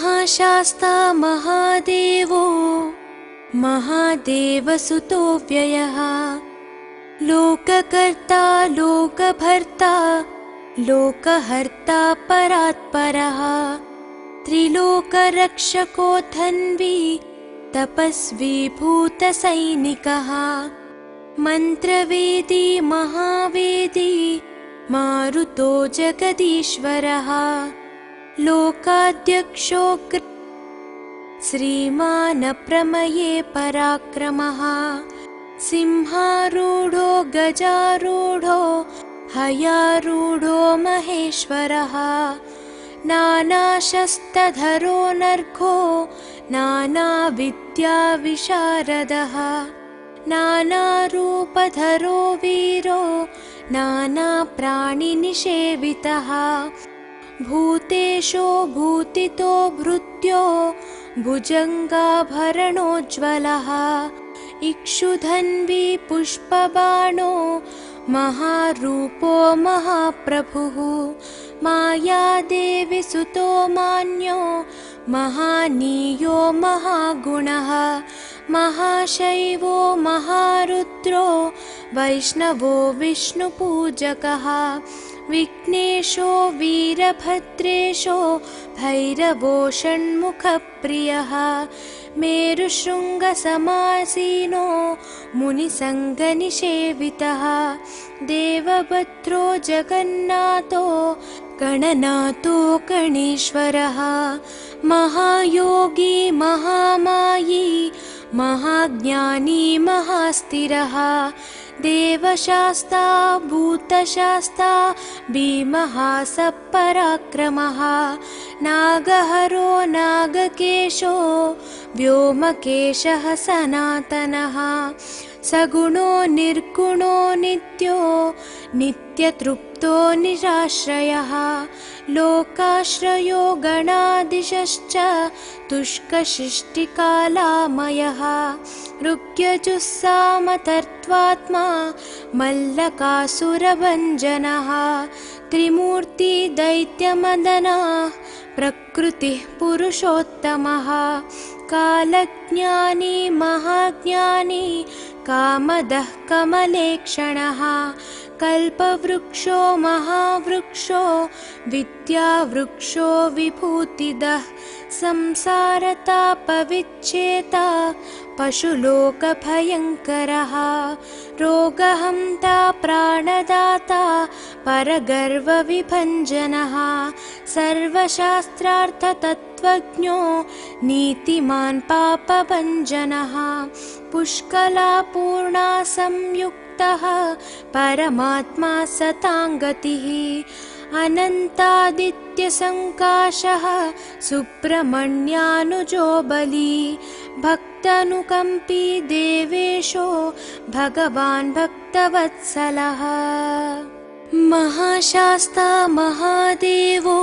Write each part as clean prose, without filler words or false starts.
महाशास्ता महादेवो महादेवसुतो व्ययः लोककर्ता लोकभर्ता लोकहर्ता परात्परः त्रिलोकरक्षको धन्वी तपस्वी भूतसैनिकः मन्त्रवेदी महावेदी मारुतो जगदीश्वरः लोकाध्यक्षो श्रीमान् प्रमये पराक्रमः सिंहारूढो गजारूढो हयारूढो महेश्वरः नानाशस्त्रधरो नर्घो नानाविद्याविशारदः नानारूपधरो वीरो नानाप्राणिनिषेवितः भूतेशो भूतितो भृत्यो भुजङ्गाभरणोज्ज्वलः इक्षुधन्वी पुष्पबाणो महारूपो महाप्रभुः मायादेवी सुतो मान्यो महानीयो महागुणः महाशैवो महारुद्रो वैष्णवो विष्णुपूजकः विघ्नेशो वीरभद्रेशो भैरवो षण्मुखप्रियः मेरुशृङ्गसमासीनो मुनिसङ्गनिषेवितः देवभद्रो जगन्नाथो गणनाथो गणेश्वरः महायोगी महामायी महाज्ञानी महास्थिरः देवशास्ता भूतशास्ता भीमः सपराक्रमः नागहरो नागकेशो व्योमकेशः सनातनः सगुणो निर्गुणो नित्यो नित्यतृप्तो निराश्रयः लोकाश्रयो गणाधीशश्च तुष्कशिष्टिकालामयः ऋग्यजुस्सामतर्त्वात्मा मल्लकासुरभञ्जनः त्रिमूर्ति दैत्यमदनः प्रकृतिः पुरुषोत्तमः कालज्ञानी महाज्ञानी कामदः कमलेक्षणः कल्पवृक्षो महावृक्षो विद्यावृक्षो विभूतिदः संसारतापविच्छेता पशुलोकभयङ्करः रोगहन्ता प्राणदाता परगर्वविभञ्जनः सर्वशास्त्रार्थतत्त्वज्ञो नीतिमान् पापभञ्जनः पुष्कलापूर्णा संयुक्तः परमात्मा सताङ्गतिः अनन्तादित्यसङ्काशः सुब्रह्मण्यानुजो बली भक्तानुकम्पी देवेशो भगवान् भक्तवत्सलः महाशास्ता महादेवो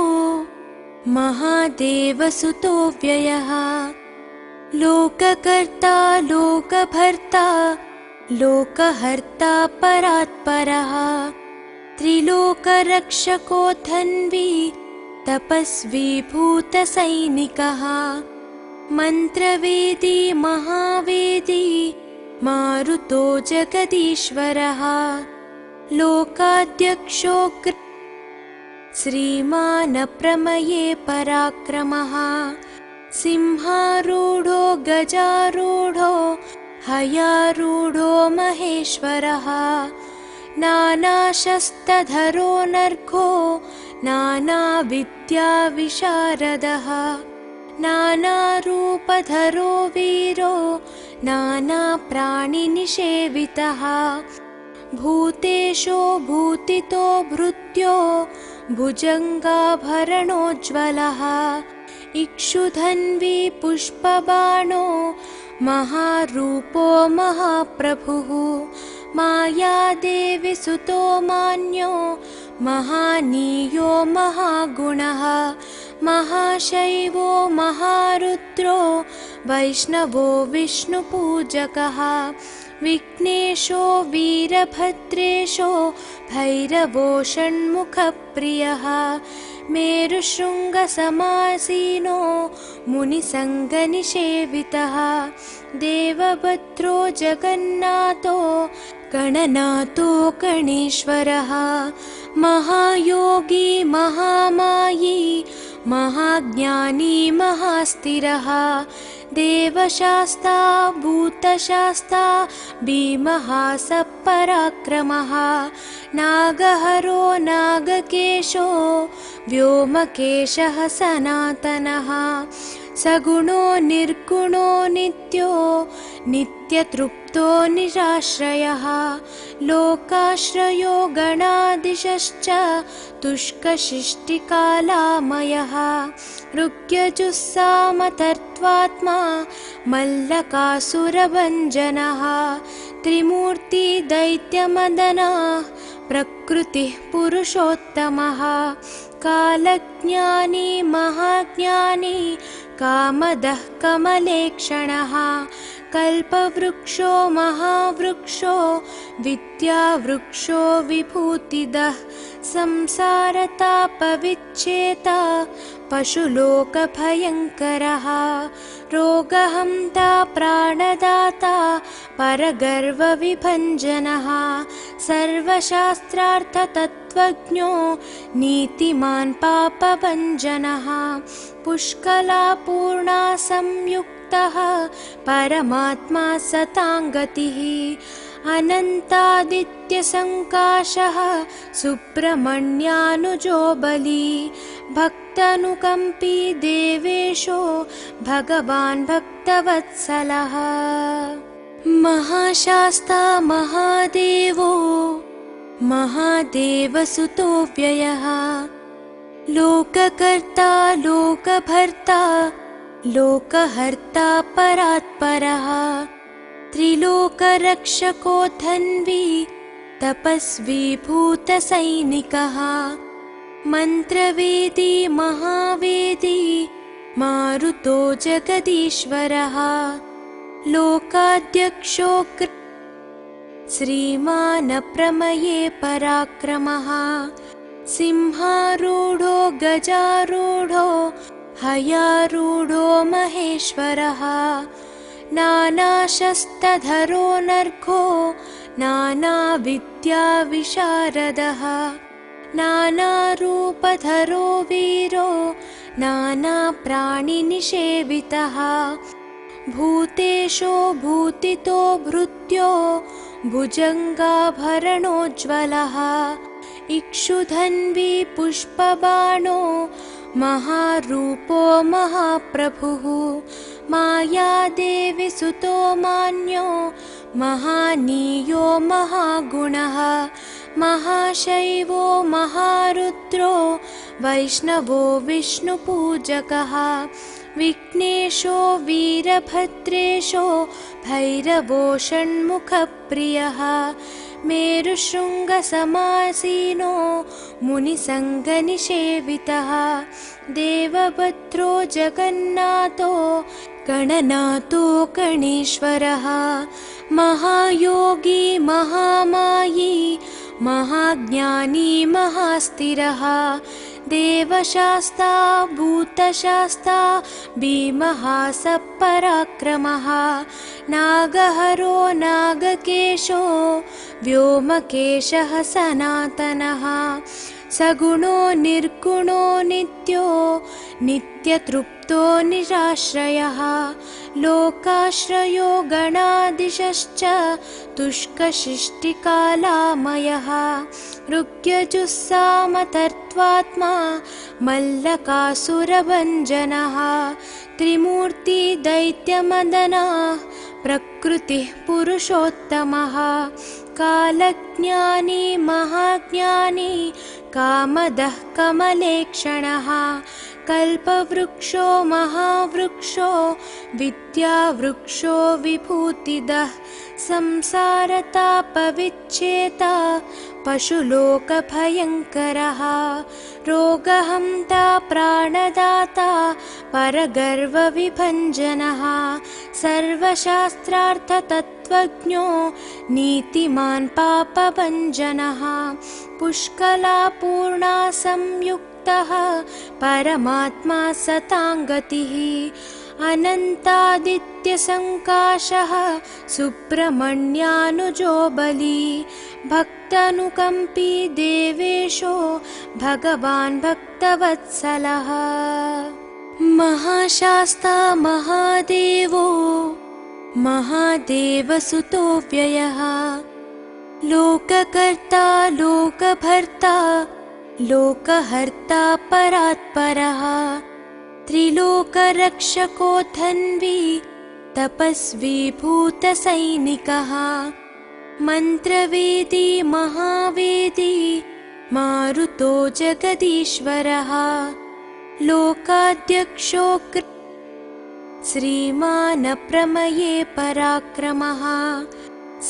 महादेवसुतो व्ययः लोककर्ता लोकभर्ता लोकहर्ता परात्परः त्रिलोकरक्षको धन्वी तपस्वी भूतसैनिकः मन्त्रवेदी महावेदी मारुतो जगदीश्वरः लोकाध्यक्षो श्रीमान् प्रमये पराक्रमः सिंहारूढो गजारूढो हयारूढो महेश्वरः नानाशस्त्रधरो नर्घो नानाविद्याविशारदः नानारूपधरो वीरो नानाप्राणिनिषेवितः भूतेशो भूतितो भृत्यो भुजङ्गाभरणोज्ज्वलः इक्षुधन्वी पुष्पबाणो महारूपो महाप्रभुः मायादेवी सुतो मान्यो महानीयो महागुणः महाशैवो महारुद्रो वैष्णवो विष्णुपूजकः विघ्नेशो वीरभद्रेशो भैरवो षण्मुखप्रियः मेरुशृङ्गसमासीनो मुनिसङ्गनिषेवितः देवभद्रो जगन्नाथो गणनाथो गणेश्वरः महायोगी महामायी महाज्ञानी महास्थिरः देवशास्ता भूतशास्ता भीमः सपराक्रमः नागहरो नागकेशो व्योमकेशः सनातनः सगुणो निर्गुणो नित्यो नित्यतृप्तो निराश्रयः लोकाश्रयो गणाधीशश्च तुष्कशिष्टिकालामयः ऋग्यजुस्सामतर्त्वात्मा मल्लकासुरभञ्जनः त्रिमूर्ति दैत्यमदनः प्रकृतिः पुरुषोत्तमः कालज्ञानी महाज्ञानी कामदः कमलेक्षणः कल्पवृक्षो महावृक्षो विद्यावृक्षो विभूतिदः संसारतापविच्छेता पशुलोकभयङ्करः रोगहन्ता प्राणदाता परगर्वविभञ्जनः सर्वशास्त्रार्थतत्त्वज्ञो नीतिमान् पापभञ्जनः पुष्कलापूर्णा संयुक्तः परमात्मा सताङ्गतिः अनन्तादित्यसङ्काशः सुब्रह्मण्यानुजो बली भक्तानुकम्पी देवेशो भगवान् भक्तवत्सलः महाशास्ता महादेवो महादेवसुतो व्ययः लोककर्ता लोकभर्ता लोकहर्ता परात्परः त्रिलोकरक्षको धन्वी तपस्वी भूतसैनिकः मन्त्रवेदी महावेदी मारुतो जगदीश्वरः लोकाध्यक्षो श्रीमान् प्रमये पराक्रमः सिंहारूढो गजारूढो हयारूढो महेश्वरः नानाशस्त्रधरो नर्घो नानाविद्याविशारदः नानारूपधरो वीरो नानाप्राणिनिषेवितः भूतेशो भूतितो भृत्यो भुजङ्गाभरणोज्ज्वलः इक्षुधन्वी पुष्पबाणो महारूपो महाप्रभुः मायादेवी सुतो मान्यो महानीयो महागुणः महाशैवो महारुद्रो वैष्णवो विष्णुपूजकः विघ्नेशो वीरभद्रेशो भैरवो षण्मुखप्रियः मेरुशृङ्गसमासीनो मुनिसङ्गनिषेवितः देवभद्रो जगन्नाथो गणनाथो गणेश्वरः महायोगी महामायी महाज्ञानी महास्थिरः देवशास्ता भूतशास्ता भीमः सपराक्रमः नागहरो नागकेशो व्योमकेशः सनातनः सगुणो निर्गुणो नित्यो नित्यतृप्तो निराश्रयः लोकाश्रयो गणाधीशश्च तुष्कशिष्टिकालामयः ऋग्यजुस्सामतर्त्वात्मा मल्लकासुरभञ्जनः त्रिमूर्ति दैत्यमदनः प्रकृतिः पुरुषोत्तमः कालज्ञानी महाज्ञानी कामदः कमलेक्षणः कल्पवृक्षो महावृक्षो विद्यावृक्षो विभूतिदः संसारतापविच्छेता पशुलोकभयङ्करः रोगहन्ता प्राणदाता परगर्वविभञ्जनः सर्वशास्त्रार्थतत्त्वज्ञो नीतिमान् पापभञ्जनः पुष्कलापूर्णा संयुक्तः संयुक्तः परमात्मा सताङ्गतिः अनन्तादित्यसङ्काशः सुब्रह्मण्यानुजो बली भक्तानुकम्पी देवेशो भगवान् भक्तवत्सलः महाशास्ता महादेवो महादेवसुतो व्ययः लोककर्ता लोकभर्ता लोकहर्ता परात्परः त्रिलोकरक्षको धन्वी तपस्वी भूतसैनिकः मन्त्रवेदी महावेदी मारुतो जगदीश्वरः लोकाध्यक्षो श्रीमान् प्रमये पराक्रमः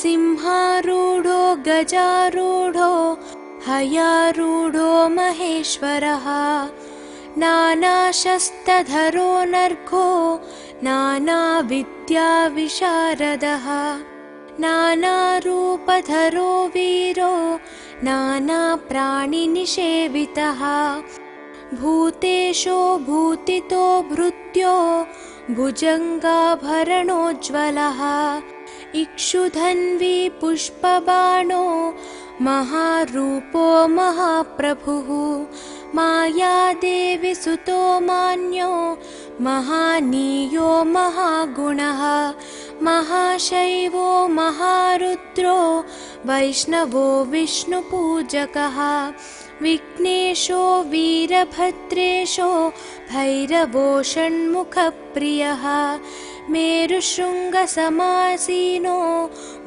सिंहारूढो गजारूढो हयारूढो महेश्वरः नानाशस्त्रधरो नर्घो नानाविद्याविशारदः नानारूपधरो वीरो नानाप्राणिनिषेवितः भूतेशो भूतितो भृत्यो भुजङ्गाभरणोज्ज्वलः इक्षुधन्वी पुष्पबाणो महारूपो महाप्रभुः मायादेवी सुतो मान्यो महानीयो महागुणः महाशैवो महारुद्रो वैष्णवो विष्णुपूजकः विघ्नेशो वीरभद्रेशो भैरवो षण्मुखप्रियः मेरुशृङ्गसमासीनो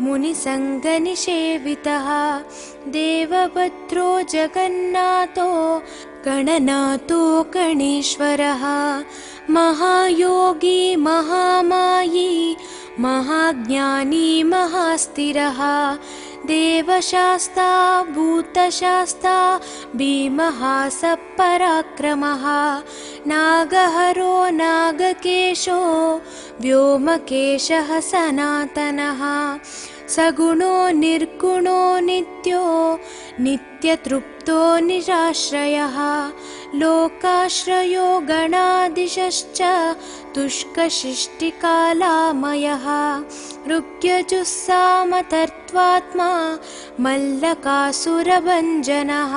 मुनिसङ्गनिषेवितः देवभद्रो जगन्नाथो गणनाथो गणेश्वरः महायोगी महामायी महाज्ञानी महास्थिरः देवशास्ता भूतशास्ता भीमः सपराक्रमः नागहरो नागकेशो व्योमकेशः सनातनः सगुणो निर्गुणो नित्यो नित्यतृप्तो निराश्रयः लोकाश्रयो गणाधीशश्च तुष्कशिष्टिकालामयः ऋग्यजुस्सामतर्त्वात्मा मल्लकासुरभञ्जनः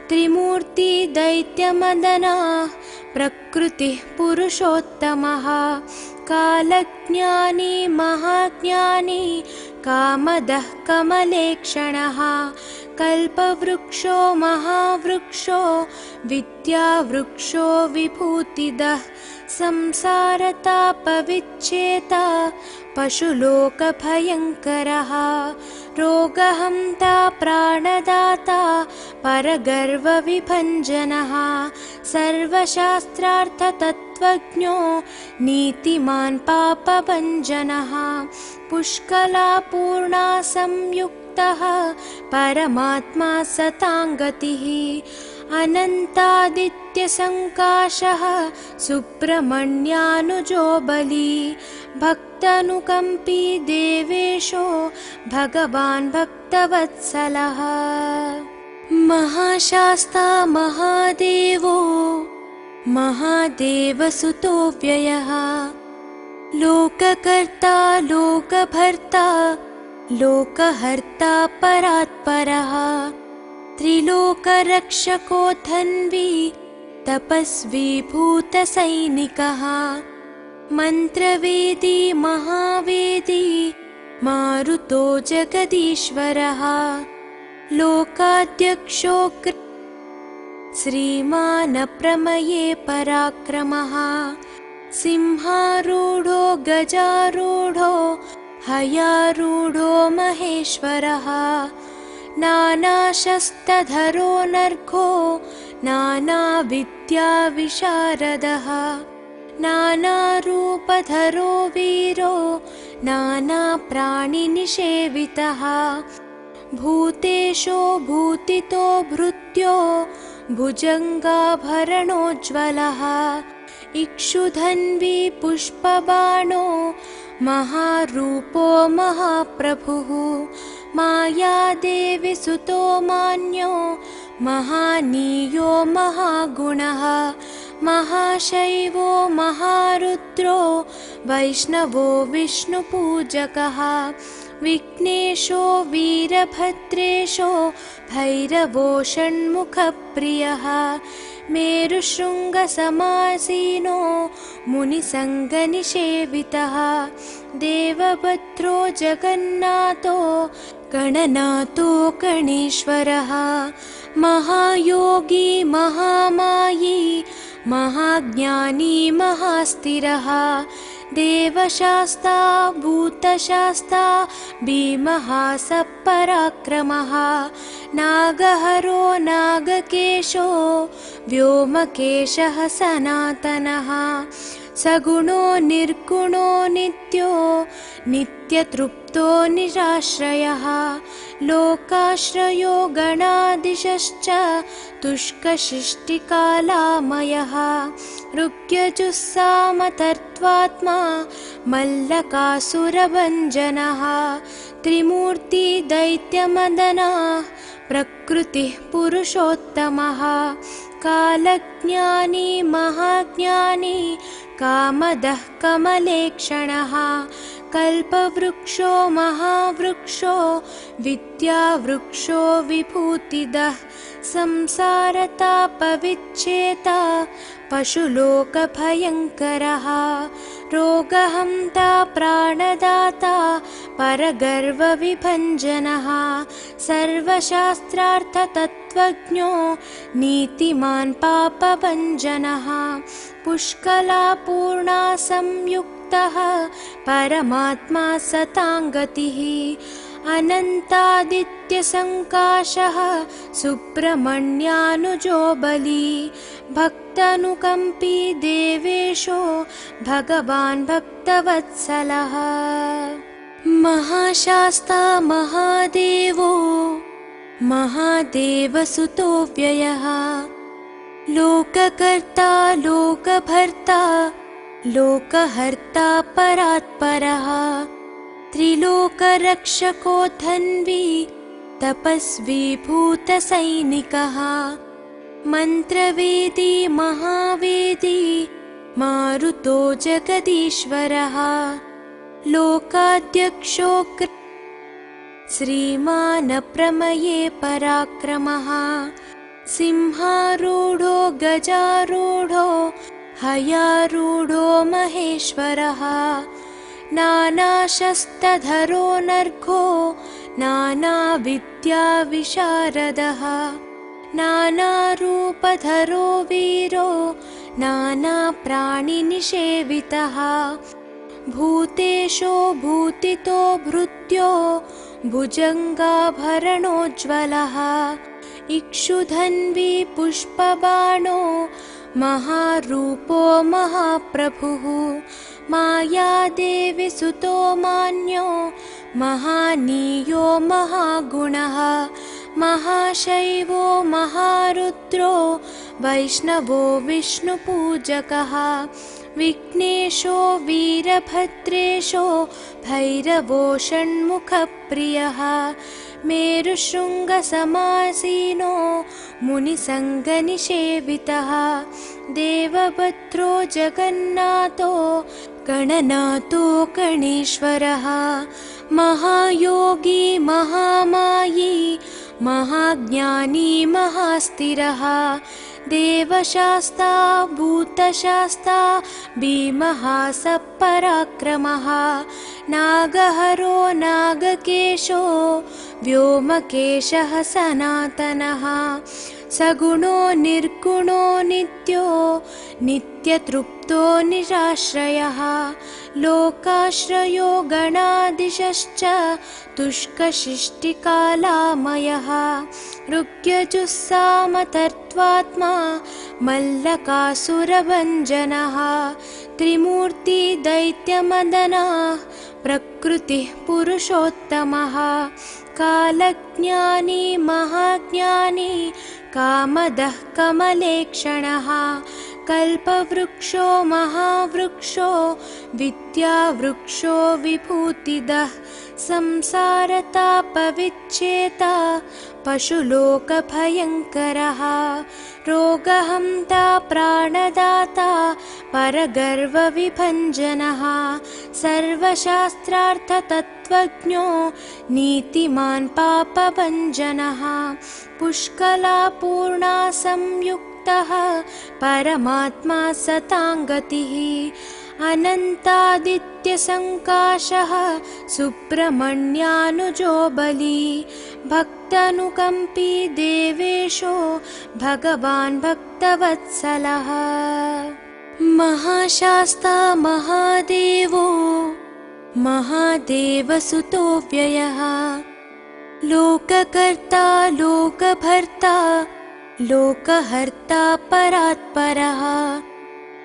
त्रिमूर्ति दैत्यमदनः प्रकृतिः पुरुषोत्तमः कालज्ञानी महाज्ञानी कामदः कमलेक्षणः कल्पवृक्षो महावृक्षो विद्यावृक्षो विभूतिदः संसारतापविच्छेता पशुलोकभयङ्करः रोगहन्ता प्राणदाता परगर्वविभञ्जनः सर्वशास्त्रार्थतत्त्वज्ञो नीतिमान् पापभञ्जनः पुष्कलापूर्णा संयुक्तः परमात्मा सताङ्गतिः अनन्तादित्यसङ्काशः सुब्रह्मण्यानुजो बली भक्तानुकम्पी देवेशो भगवान् भक्तवत्सलः महाशास्ता महादेवो महादेवसुतो व्ययः लोककर्ता लोकभर्ता लोकहर्ता परात्परः त्रिलोकरक्षको धन्वी तपस्वी भूतसैनिकः मन्त्रवेदी महावेदी मारुतो जगदीश्वरः लोकाध्यक्षो श्रीमान् प्रमये पराक्रमः सिंहारूढो गजारूढो हयारूढो महेश्वरः नानाशस्त्रधरो नर्घो नानाविद्याविशारदः नानारूपधरो वीरो नानाप्राणिनिषेवितः भूतेशो भूतितो भृत्यो भुजङ्गाभरणोज्ज्वलः इक्षुधन्वी पुष्पबाणो महारूपो महाप्रभुः मायादेवी सुतो मान्यो महानीयो महागुणः महाशैवो महारुद्रो वैष्णवो विष्णुपूजकः विघ्नेशो वीरभद्रेशो भैरवो षण्मुखप्रियः मेरुशृङ्गसमासीनो मुनिसङ्गनिषेवितः देवभद्रो जगन्नाथो गणनाथो गणेश्वरः महायोगी महामायी महाज्ञानी महास्थिरः देवशास्ता भूतशास्ता भीमः सपराक्रमः नागहरो नागकेशो व्योमकेशः सनातनः सगुणो निर्गुणो नित्यो नित्यतृप्तो निराश्रयः लोकाश्रयो गणाधीशश्च तुष्कशिष्टिकालामयः ऋग्यजुस्सामतर्त्वात्मा मल्लकासुरभञ्जनः त्रिमूर्ति दैत्यमदनः प्रकृतिः पुरुषोत्तमः कालज्ञानी महाज्ञानी कामदः कमलेक्षणः कल्पवृक्षो महावृक्षो विद्यावृक्षो विभूतिदः संसारतापविच्छेता पशुलोकभयङ्करः रोगहन्ता प्राणदाता परगर्वविभञ्जनः सर्वशास्त्रार्थतत्त्वज्ञो नीतिमान् पापभञ्जनः पुष्कलापूर्णा संयुक्तः परमात्मा सताङ्गतिः अनन्तादित्यसङ्काशः सुब्रह्मण्यानुजो बली भक्तानुकम्पी देवेशो भगवान् भक्तवत्सलः महाशास्ता महादेवो महादेवसुतो व्ययः लोककर्ता लोकभर्ता लोकहर्ता परात्परः त्रिलोकरक्षको धन्वी तपस्वी भूतसैनिकः मन्त्रवेदी महावेदी मारुतो जगदीश्वरः लोकाध्यक्षो श्रीमान् प्रमये पराक्रमः सिंहारूढो गजारूढो हयारूढो महेश्वरः नानाशस्त्रधरो नर्घो नानाविद्याविशारदः नानारूपधरो वीरो नानाप्राणिनिषेवितः भूतेशो भूतितो भृत्यो भुजङ्गाभरणोज्ज्वलः इक्षुधन्वी पुष्पबाणो महारूपो महाप्रभुः मायादेवी सुतो मान्यो महानीयो महागुणः महाशैवो महारुद्रो वैष्णवो विष्णुपूजकः विघ्नेशो वीरभद्रेशो भैरवो षण्मुखप्रियः मेरुशृङ्गसमासीनो मुनिसङ्गनिषेवितः देवभद्रो जगन्नाथो गणनाथो गणेश्वरः महायोगी महामायी महाज्ञानी महास्थिरः देवशास्ता भूतशास्ता भीमः सपराक्रमः नागहरो नागकेशो व्योमकेशः सनातनः सगुणो निर्गुणो नित्यो नित्यतृप्तो निराश्रयः लोकाश्रयो गणाधीशश्च तुष्कशिष्टिकालामयः ऋग्यजुस्सामतर्त्वात्मा मल्लकासुरभञ्जनः त्रिमूर्ति दैत्यमदनः प्रकृतिः पुरुषोत्तमः कालज्ञानी महाज्ञानी कामदः कमलेक्षणः कल्पवृक्षो महावृक्षो विद्यावृक्षो विभूतिदः संसारतापविच्छेता पशुलोकभयङ्करः रोगहन्ता प्राणदाता परगर्वविभञ्जनः सर्वशास्त्रार्थतत्त्वज्ञो नीतिमान् पापभञ्जनः पुष्कलापूर्णा संयुक्तः परमात्मा सताङ्गतिः अनन्तादित्यसङ्काशः सुब्रह्मण्यानुजो बली भक्तानुकम्पी देवेशो भगवान् भक्तवत्सलः महाशास्ता महादेवो महादेवसुतो व्ययः लोककर्ता लोकभर्ता लोकहर्ता परात्परः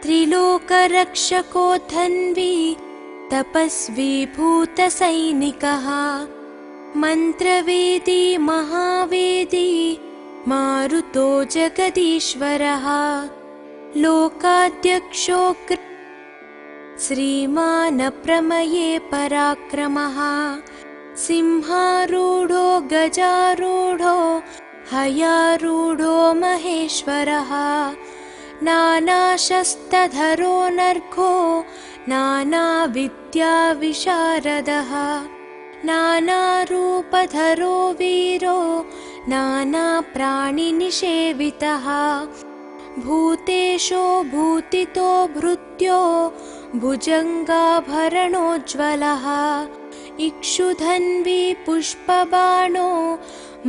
त्रिलोकरक्षको धन्वी तपस्वी भूतसैनिकः मन्त्रवेदी महावेदी मारुतो जगदीश्वरः लोकाध्यक्षो श्रीमान् प्रमये पराक्रमः सिंहारूढो गजारूढो हयारूढो महेश्वरः नानाशस्त्रधरो नर्घो नानाविद्याविशारदः नानारूपधरो वीरो नानाप्राणिनिषेवितः भूतेशो भूतितो भृत्यो भुजङ्गाभरणोज्ज्वलः इक्षुधन्वी पुष्पबाणो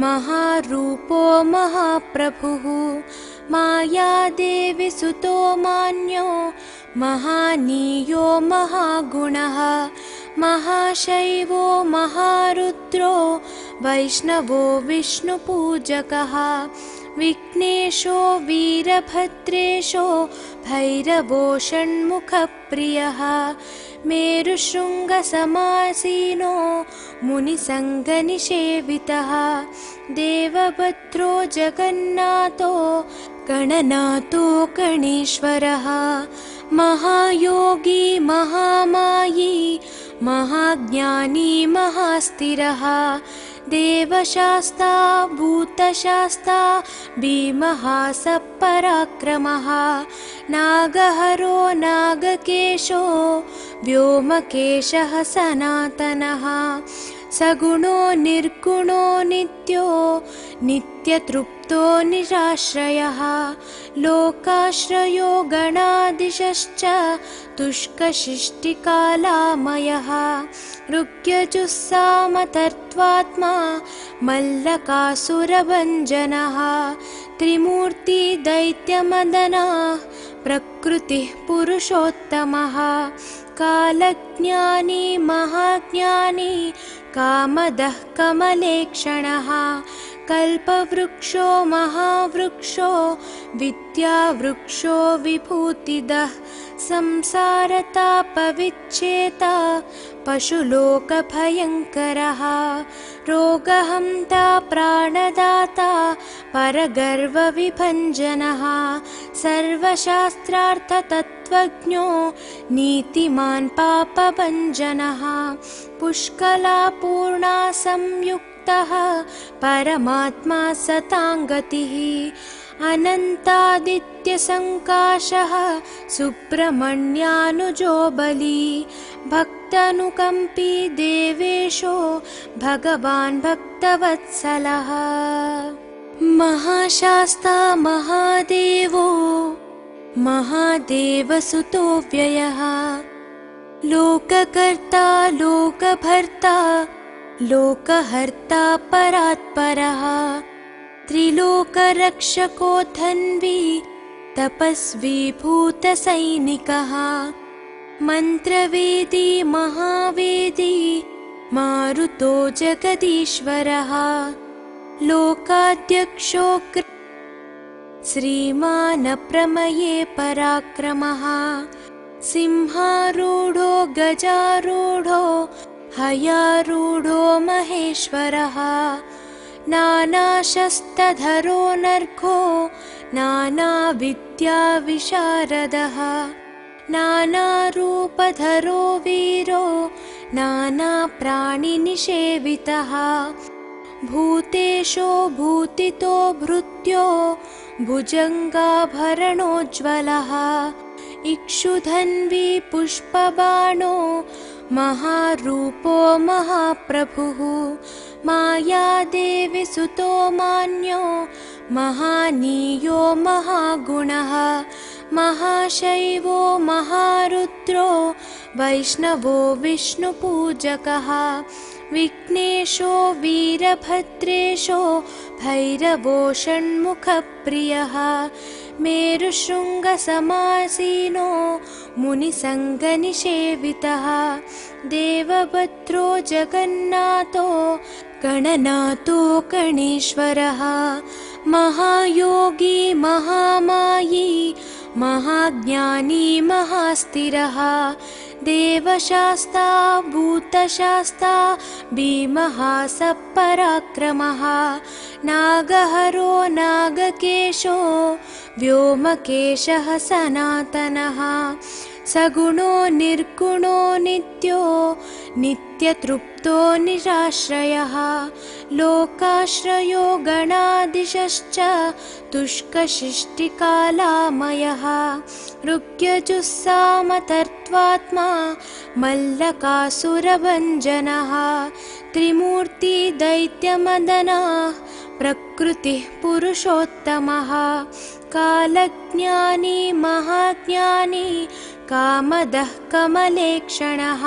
महारूपो महाप्रभुः मायादेवी सुतो मान्यो महानीयो महागुणः महाशैवो महारुद्रो वैष्णवो विष्णुपूजकः विघ्नेशो वीरभद्रेशो भैरवो षण्मुखप्रियः मेरुशृङ्गसमासीनो मुनिसङ्गनिषेवितः देवभद्रो जगन्नाथो गणनाथो गणेश्वरः महायोगी महामायी महाज्ञानी महास्थिरः देवशास्ता भूतशास्ता भीमः सपराक्रमः नागहरो नागकेशो व्योमकेशः सनातनः सगुणो निर्गुणो नित्यो नित्यतृप्तो निराश्रयः लोकाश्रयो गणाधीशश्च तुष्कशिष्टिकालामयः ऋग्यजुस्सामतर्त्वात्मा मल्लकासुरभञ्जनः त्रिमूर्ति दैत्यमदनः प्रकृतिः पुरुषोत्तमः कालज्ञानी महाज्ञानी कामदः कमलेक्षणः कल्पवृक्षो महावृक्षो विद्यावृक्षो विभूतिदः संसारतापविच्छेता पशुलोकभयङ्करः रोगहन्ता प्राणदाता परगर्वविभञ्जनः सर्वशास्त्रार्थतत्त्वज्ञो नीतिमान् पापभञ्जनः पुष्कलापूर्णा संयुक्तः परमात्मा सताङ्गतिः अनन्तादित्यसङ्काशः सुब्रह्मण्यानुजो बली भक्तानुकम्पी देवेशो भगवान् भक्तवत्सलः महाशास्ता महादेवो महादेवसुतो व्ययः लोककर्ता लोकभर्ता लोकहर्ता परात्परः त्रिलोकरक्षको धन्वी तपस्वी भूतसैनिकः मन्त्रवेदी महावेदी मारुतो जगदीश्वरः लोकाध्यक्षो श्रीमान् प्रमये पराक्रमः सिंहारूढो गजारूढो हयारूढो महेश्वरः नानाशस्त्रधरो नर्घो नानाविद्याविशारदः नानारूपधरो वीरो नानाप्राणिनिषेवितः भूतेशो भूतितो भृत्यो भुजङ्गाभरणोज्ज्वलः इक्षुधन्वी पुष्पबाणो महारूपो महाप्रभुः मायादेवी सुतो मान्यो महानीयो महागुणः महाशैवो महारुद्रो वैष्णवो विष्णुपूजकः विघ्नेशो वीरभद्रेशो भैरवो षण्मुखप्रियः मेरुशृङ्गसमासीनो मुनिसङ्गनिषेवितः देवभद्रो जगन्नाथो गणनाथो गणेश्वरः महायोगी महामायी महाज्ञानी महास्थिरः देवशास्ता भूतशास्ता भीमः सपराक्रमः नागहरो नागकेशो व्योमकेशः सनातनः सगुणो निर्गुणो नित्यो नित्यतृप्तो निराश्रयः लोकाश्रयो गणाधीशश्च तुष्कशिष्टिकालामयः ऋग्यजुस्सामतर्त्वात्मा मल्लकासुरभञ्जनः त्रिमूर्ति दैत्यमदनः प्रकृतिः पुरुषोत्तमः कालज्ञानी महाज्ञानी कामदः कमलेक्षणः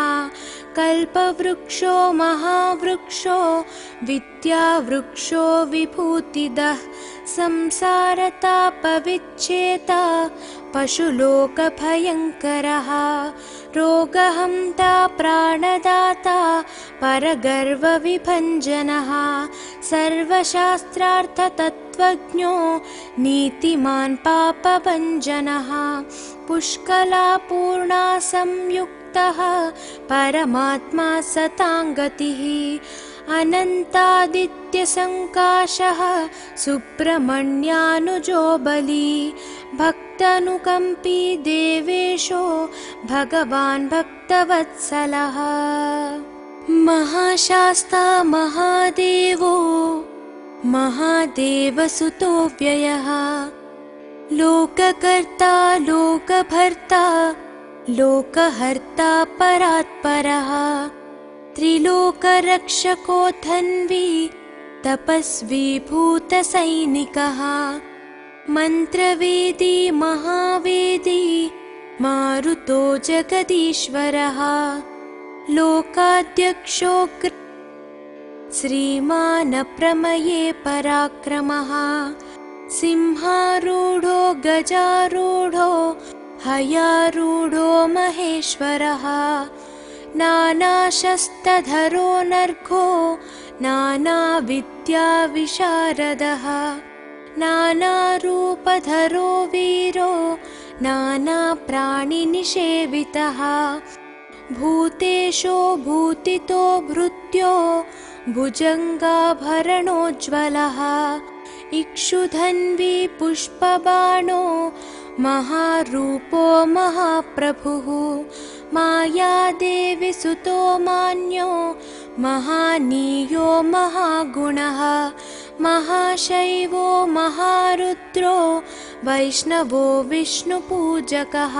कल्पवृक्षो महावृक्षो विद्यावृक्षो विभूतिदः संसारतापविच्छेता पशुलोकभयङ्करः रोगहन्ता प्राणदाता परगर्वविभञ्जनः सर्वशास्त्रार्थतत्त्वज्ञो नीतिमान् पापभञ्जनः पुष्कलापूर्णा संयुक्तः परमात्मा सताङ्गतिः अनन्तादित्यसङ्काशः सुब्रह्मण्यानुजो बली भक्तानुकम्पी देवेशो भगवान् भक्तवत्सलः महाशास्ता महादेवो महादेवसुतो व्ययः लोककर्ता लोकभर्ता लोकहर्ता परात्परः त्रिलोकरक्षको धन्वी तपस्वी भूतसैनिकः मन्त्रवेदी महावेदी मारुतो जगदीश्वरः लोकाध्यक्षो श्रीमान् प्रमये पराक्रमः सिंहारूढो गजारूढो हयारूढो महेश्वरः नानाशस्त्रधरो नर्घो नानाविद्याविशारदः नानारूपधरो वीरो नानाप्राणिनिषेवितः भूतेशो भूतितो भृत्यो भुजङ्गाभरणोज्ज्वलः इक्षुधन्वी पुष्पबाणो महारूपो महाप्रभुः मायादेवी सुतो मान्यो महानीयो महागुणः महाशैवो महारुद्रो वैष्णवो विष्णुपूजकः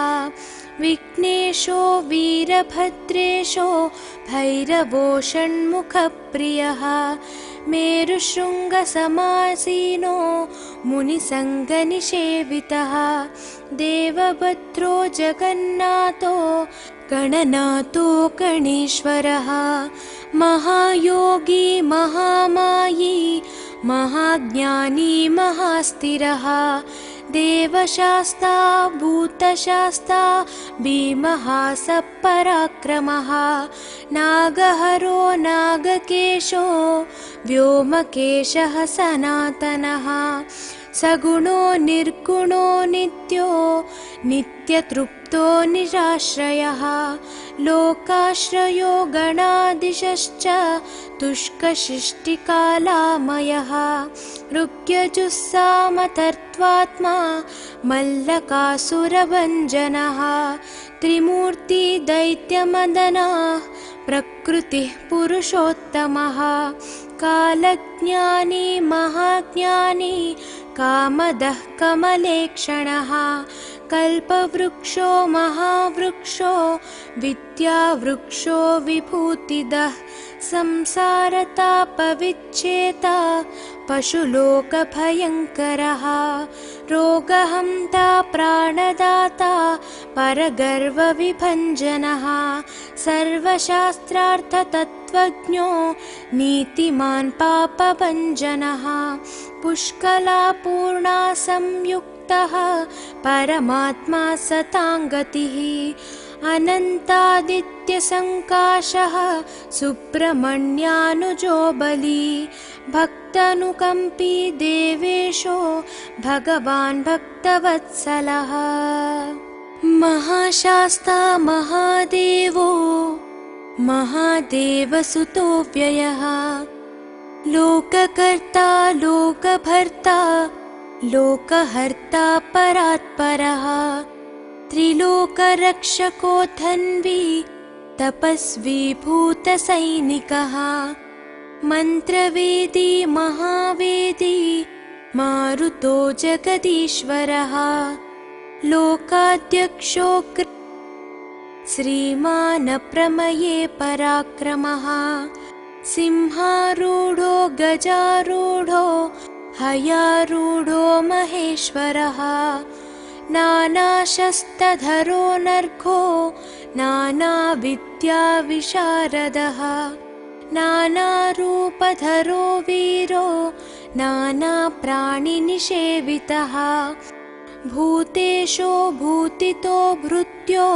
विघ्नेशो वीरभद्रेशो भैरवो षण्मुखप्रियः मेरुशृङ्गसमासीनो मुनिसङ्गनिषेवितः देवभद्रो जगन्नाथो गणनाथो गणेश्वरः महायोगी महामायी महाज्ञानी महास्थिरः देवशास्ता भूतशास्ता भीमः सपराक्रमः नागहरो नागकेशो व्योमकेशः सनातनः सगुणो निर्गुणो नित्यो नित्यतृप्तो निराश्रयः लोकाश्रयो गणाधीशश्च तुष्कशिष्टिकालामयः ऋग्यजुस्सामतर्त्वात्मा मल्लकासुरभञ्जनः त्रिमूर्ति दैत्यमदनः प्रकृतिः पुरुषोत्तमः कालज्ञानी कालज्ञानी महाज्ञानी कामदः कमलेक्षणः कल्पवृक्षो महावृक्षो विद्यावृक्षो विभूतिदः संसारतापविच्छेता पशुलोकभयङ्करः रोगहन्ता प्राणदाता परगर्वविभञ्जनः सर्वशास्त्रार्थतत्त्वज्ञो नीतिमान् पापभञ्जनः पुष्कलापूर्णा संयुक्तः परमात्मा सताङ्गतिः अनन्तादित्यसङ्काशः सुब्रह्मण्यानुजो बली भक्तानुकम्पी देवेशो भगवान् भक्तवत्सलः महाशास्ता महादेवो महादेवसुतो व्ययः लोककर्ता लोकभर्ता लोकहर्ता परात्परः त्रिलोकरक्षको धन्वी तपस्वी भूतसैनिकः मन्त्रवेदी महावेदी मारुतो जगदीश्वरः लोकाध्यक्षो श्रीमान् प्रमये पराक्रमः सिंहारूढो गजारूढो हयारूढो महेश्वरः नानाशस्त्रधरो नर्घो नानाविद्याविशारदः नानारूपधरो वीरो नानाप्राणिनिषेवितः भूतेशो भूतितो भृत्यो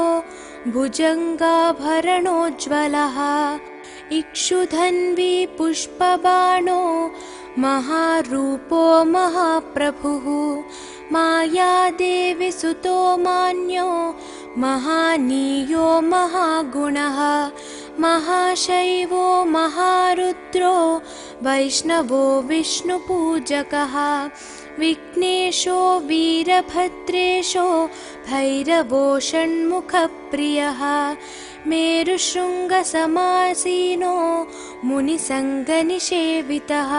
भुजङ्गाभरणोज्ज्वलः इक्षुधन्वी पुष्पबाणो महारूपो महाप्रभुः मायादेवी सुतो मान्यो महानीयो महागुणः महाशैवो महारुद्रो वैष्णवो विष्णुपूजकः विघ्नेशो वीरभद्रेशो भैरवो षण्मुखप्रियः मेरुशृङ्गसमासीनो मुनिसङ्गनिषेवितः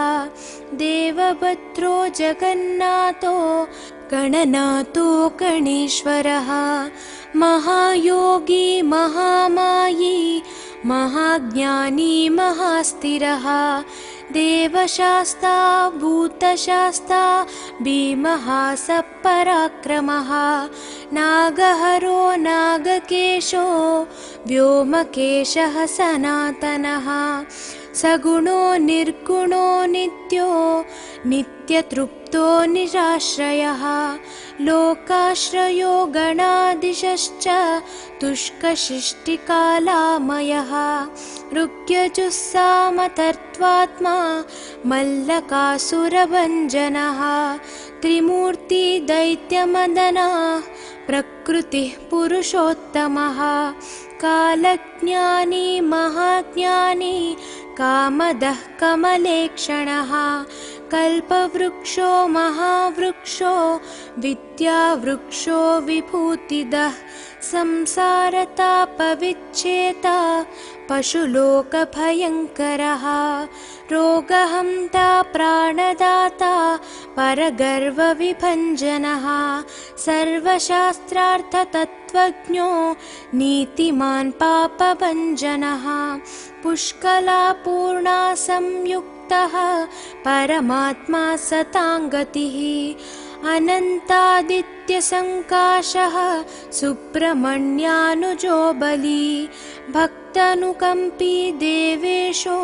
देवभद्रो जगन्नाथो गणनाथो गणेश्वरः महायोगी महामायी महाज्ञानी महास्थिरः देवशास्ता भूतशास्ता भीमः सपराक्रमः नागहरो नागकेशो व्योमकेशः सनातनः सगुणो निर्गुणो नित्यो नित्यतृप्तो निराश्रयः लोकाश्रयो गणाधीशश्च तुष्कशिष्टिकालामयः ऋग्यजुस्सामतर्त्वात्मा मल्लकासुरभञ्जनः त्रिमूर्ति दैत्यमदनः प्रकृतिः पुरुषोत्तमः कालज्ञानी महाज्ञानी कामदः कमलेक्षणः कल्पवृक्षो महावृक्षो विद्यावृक्षो विभूतिदः संसारतापविच्छेता पशुलोकभयङ्करः रोगहन्ता प्राणदाता परगर्वविभञ्जनः सर्वशास्त्रार्थतत्त्वज्ञो नीतिमान् पापभञ्जनः पुष्कलापूर्णा संयुक्तः परमात्मा सताङ्गतिः अनन्तादित्यसङ्काशः सुब्रह्मण्यानुजो बली भक्तानुकम्पी देवेशो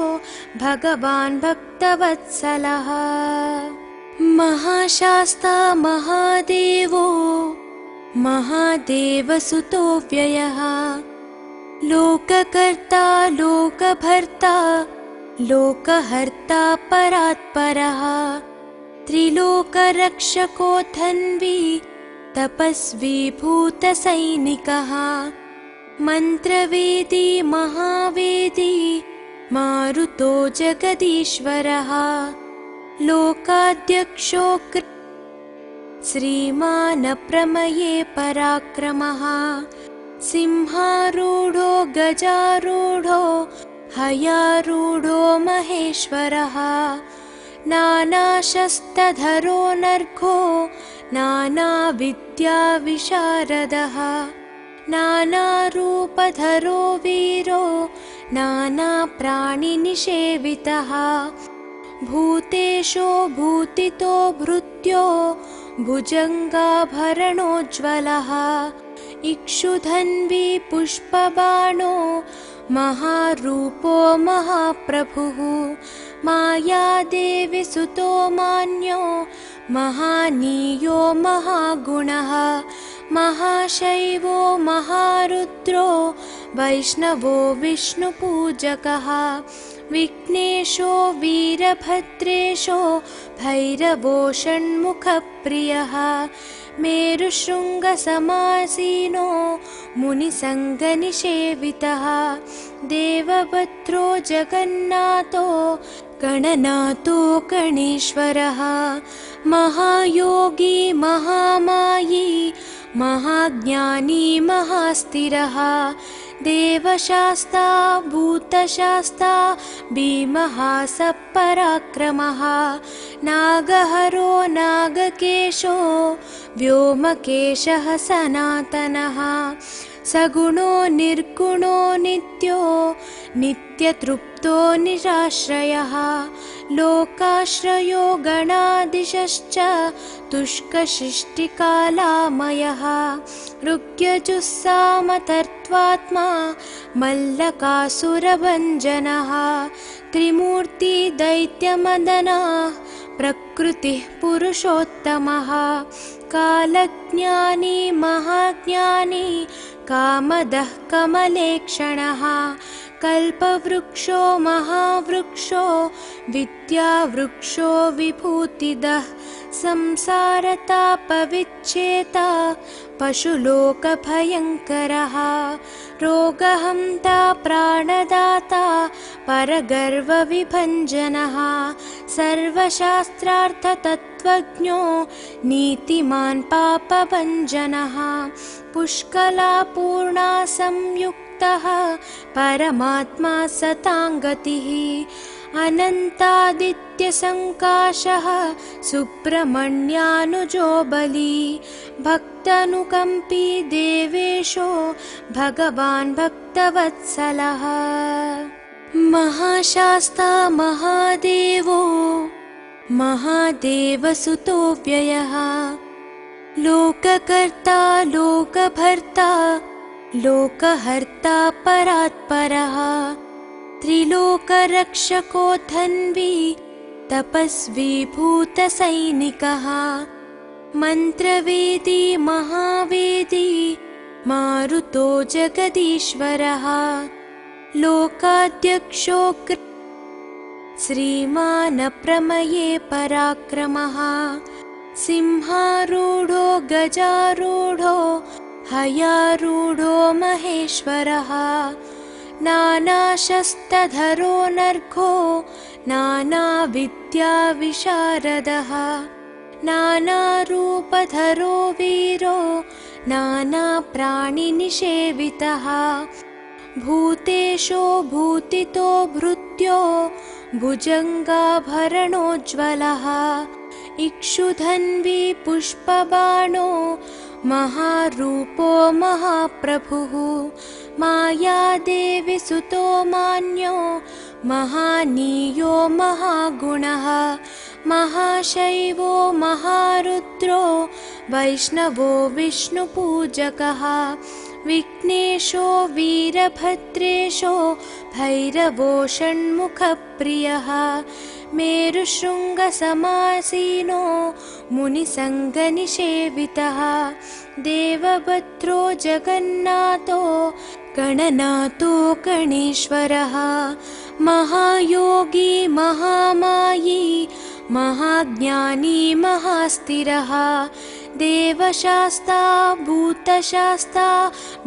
भगवान् भक्तवत्सलः महाशास्ता महादेवो महादेवसुतो व्ययः लोककर्ता लोकभर्ता लोकहर्ता परात्परः त्रिलोकरक्षको धन्वी तपस्वी भूतसैनिकः मन्त्रवेदी महावेदी मारुतो जगदीश्वरः लोकाध्यक्षो श्रीमान् प्रमये पराक्रमः सिंहारूढो गजारूढो हयारूढो महेश्वरः नानाशस्त्रधरो नर्घो नानाविद्याविशारदः नानारूपधरो वीरो नानाप्राणिनिषेवितः भूतेशो भूतितो भृत्यो भुजङ्गाभरणोज्ज्वलः इक्षुधन्वी पुष्पबाणो महारूपो महाप्रभुः मायादेवी सुतो मान्यो महानीयो महागुणः महाशैवो महारुद्रो वैष्णवो विष्णुपूजकः विघ्नेशो वीरभद्रेशो भैरवो षण्मुखप्रियः मेरुशृङ्गसमासीनो मुनिसङ्गनिषेवितः देवभद्रो जगन्नाथो गणनाथो गणेश्वरः महायोगी महामायी महाज्ञानी महास्थिरः देवशास्ता भूतशास्ता भीमः सपराक्रमः नागहरो नागकेशो व्योमकेशः सनातनः सगुणो निर्गुणो नित्यो नित्यतृप्तो निराश्रयः लोकाश्रयो गणाधीशश्च तुष्कशिष्टिकालामयः ऋग्यजुस्सामतर्त्वात्मा मल्लकासुरभञ्जनः त्रिमूर्ति दैत्यमदनः प्रकृतिः पुरुषोत्तमः कालज्ञानी महाज्ञानी कामदः कमलेक्षणः कल्पवृक्षो महावृक्षो विद्यावृक्षो विभूतिदः संसारतापविच्छेता पशुलोकभयङ्करः रोगहन्ता प्राणदाता परगर्वविभञ्जनः सर्वशास्त्रार्थतत्त्वज्ञो नीतिमान् पापभञ्जनः पुष्कलापूर्णा संयुक्तः परमात्मा सताङ्गतिः अनन्तादित्यसङ्काशः सुब्रह्मण्यानुजो बली भक्तानुकम्पी देवेशो भगवान् भक्तवत्सलः महाशास्ता महादेवो महादेवसुतो व्ययः लोककर्ता लोकभर्ता लोकहर्ता परात्परः त्रिलोकरक्षको धन्वी तपस्वी भूतसैनिकः मन्त्रवेदी महावेदी मारुतो जगदीश्वरः लोकाध्यक्षो श्रीमानप्रमये पराक्रमः सिंहारूढो गजारूढो हयारूढो महेश्वरः नानाशस्त्रधरो नर्घो नानाविद्याविशारदः नानारूपधरो वीरो नानाप्राणिनिषेवितः भूतेशो भूतितो भृत्यो भुजङ्गाभरणोज्ज्वलः इक्षुधन्वी पुष्पबाणो महारूपो महाप्रभुः मायादेवी सुतो मान्यो महानीयो महागुणः महाशैवो महारुद्रो वैष्णवो विष्णुपूजकः विघ्नेशो वीरभद्रेशो भैरवो षण्मुखप्रियः मेरुशृङ्गसमासीनो मुनिसङ्गनिषेवितः देवभद्रो जगन्नाथो गणनाथो गणेश्वरः महायोगी महामायी महाज्ञानी महास्थिरः देवशास्ता भूतशास्ता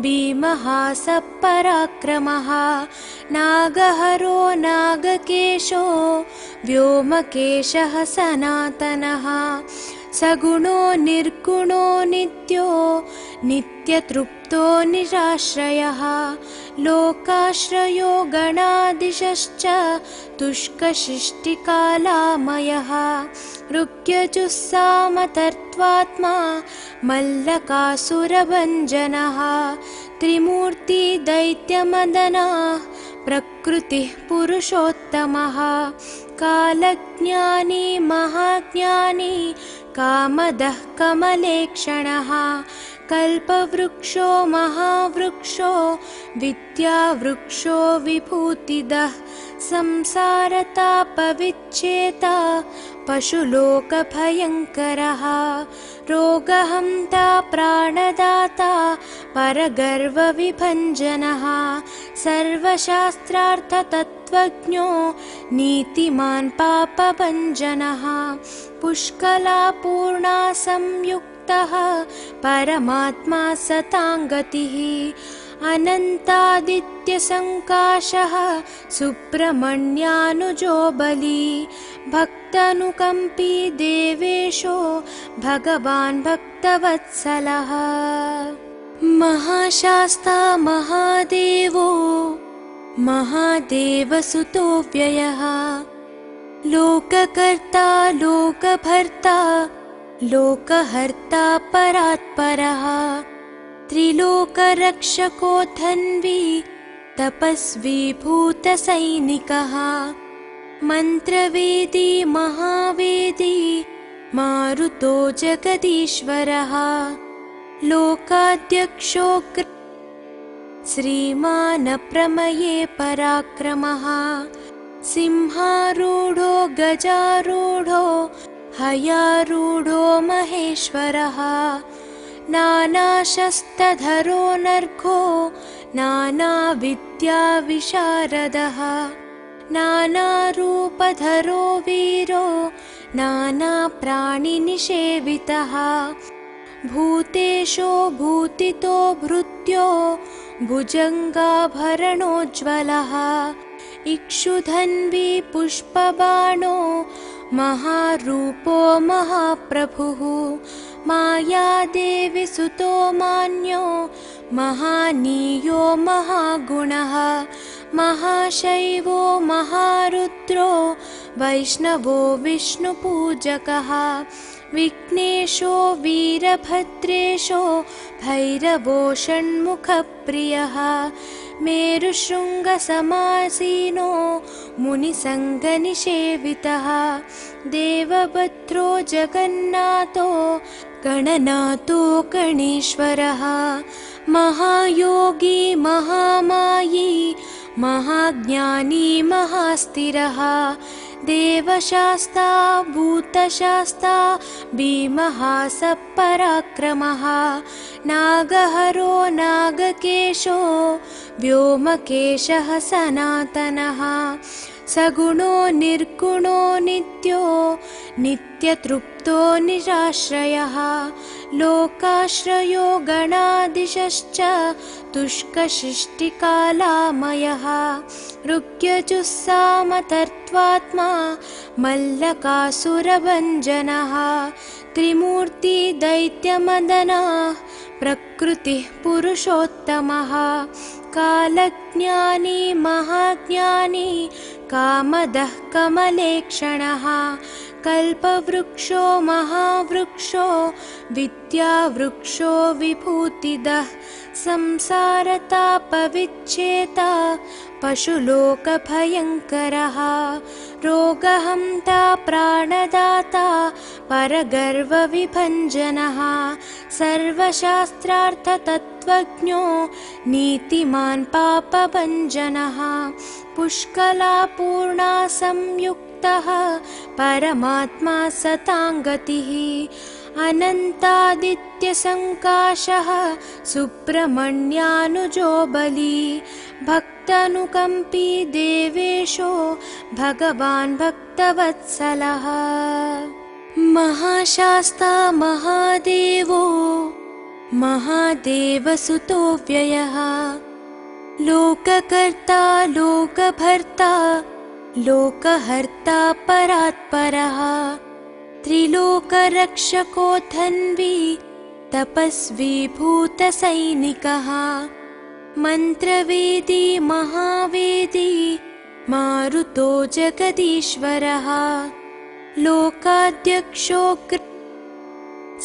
भीमः सपराक्रमः नागहरो नागकेशो व्योमकेशः सनातनः सगुणो निर्गुणो नित्यो नित्यतृप्तो निराश्रयः लोकाश्रयो गणादिशश्च तुष्कशिष्टिकालामयः ऋग्यजुस्सामतर्त्वात्मा मल्लकासुरभञ्जनः त्रिमूर्ति दैत्यमदनः प्रकृतिः पुरुषोत्तमः कालज्ञानी महाज्ञानी कामदः कमलेक्षणः कल्पवृक्षो महावृक्षो विद्यावृक्षो विभूतिदः संसारतापविच्छेता पशुलोकभयङ्करः रोगहन्ता प्राणदाता परगर्वविभञ्जनः सर्वशास्त्रार्थतत्त्वज्ञो नीतिमान् पापभञ्जनः पुष्कलापूर्णा संयुक्तः परमात्मा सताङ्गतिः अनन्तादित्यसङ्काशः सुब्रह्मण्यानुजो बली भक्तानुकम्पी देवेशो भगवान् भक्तवत्सलः महाशास्ता महादेवो महादेवसुतो व्ययः लोककर्ता लोकभर्ता लोकहर्ता परात्परः त्रिलोकरक्षको धन्वी तपस्वी भूतसैनिकः मन्त्रवेदी महावेदी मारुतो जगदीश्वरः लोकाध्यक्षो श्रीमान् प्रमये पराक्रमः सिंहारूढो गजारूढो हयारूढो महेश्वरः नानाशस्त्रधरो नर्घो नानाविद्याविशारदः नानारूपधरो वीरो नानाप्राणिनिषेवितः भूतेशो भूतितो भृत्यो भुजङ्गाभरणोज्ज्वलः इक्षुधन्वी पुष्पबाणो महारूपो महाप्रभुः मायादेवी सुतो मान्यो महानीयो महागुणः महाशैवो महारुद्रो वैष्णवो विष्णुपूजकः विघ्नेशो वीरभद्रेशो भैरवो षण्मुखप्रियः मेरुशृङ्गसमासीनो मुनिसङ्गनिषेवितः देवभद्रो जगन्नाथो गणनाथो गणेश्वरः महायोगी महामायी महाज्ञानी महास्थिरः देवशास्ता भूतशास्ता भीमहासपराक्रमः नागहरो नागकेशो व्योमकेशः सनातनः सगुणो निर्गुणो नित्यो नित्यतृप्तो निराश्रयः लोकाश्रयो गणादिशश्च तुष्कशिष्टिकालामयः ऋग्यजुस्सामतर्त्वात्मा मल्लकासुरभञ्जनः त्रिमूर्ति दैत्यमदनः प्रकृतिः पुरुषोत्तमः कालज्ञानी महाज्ञानी कामदः कमलेक्षणः कल्पवृक्षो महावृक्षो विद्यावृक्षो विभूतिदः संसारतापविच्छेता पशुलोकभयङ्करः रोगहन्ता प्राणदाता परगर्वविभञ्जनः सर्वशास्त्रार्थतत्त्वज्ञो नीतिमान् पापभञ्जनः पुष्कलापूर्णा संयुक्तः परमात्मा सताङ्गतिः अनन्तादित्यसङ्काशः सुब्रह्मण्यानुजो बली भक्तानुकम्पी देवेशो भगवान् भक्तवत्सलः महाशास्ता महादेवो महादेवसुतो व्ययः लोककर्ता लोकभर्ता लोकहर्ता परात्परः त्रिलोकरक्षको धन्वी तपस्वी भूतसैनिकः मन्त्रवेदी महावेदी मारुतो जगदीश्वरः लोकाध्यक्षो